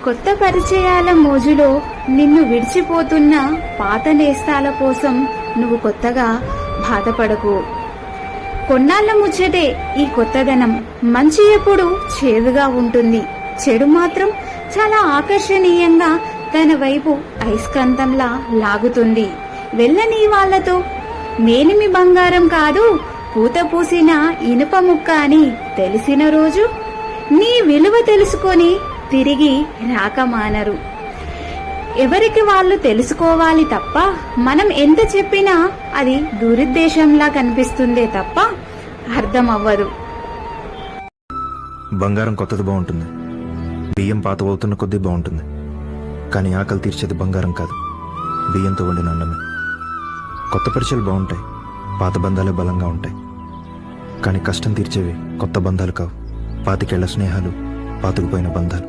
కొత్త పరిచయాల మోజులో నిన్ను విడిచిపోతున్న పాత నేస్తాల కోసం నువ్వు కొత్తగా బాధపడకు. కొన్నాళ్ల ముచ్చటే ఈ కొత్తదనం. మంచి ఎప్పుడు చేదుగా ఉంటుంది, చెడు మాత్రం చాలా ఆకర్షణీయంగా తన వైపు అయస్కాంతంలా లాగుతుంది. వెళ్ళని వాళ్లతో మేలిమి బంగారం కాదు, పూత పూసిన ఇనుప ముక్క అని తెలిసిన రోజు నీ విలువ తెలుసుకొని తిరిగి రాక మానరు. ఎవరికి వాళ్ళు తెలుసుకోవాలి తప్ప మనం ఎంత చెప్పినా అది దురుద్దేశంలా కనిపిస్తుందే తప్ప అర్థం అవ్వదు. బంగారం కొత్తది బాగుంటుంది, బియ్యం పాత అవుతున్న కొద్దీ బాగుంటుంది. కానీ ఆకలి తీర్చేది బంగారం కాదు, బియ్యంతో వండిన అన్నమే. కొత్త పరిచయాలు బాగుంటాయి, పాత బంధాలే బలంగా ఉంటాయి. కానీ కష్టం తీర్చేవి కొత్త బంధాలు కావు, పాతికేళ్ల స్నేహాలు, పాతుకుపోయిన బంధాలు.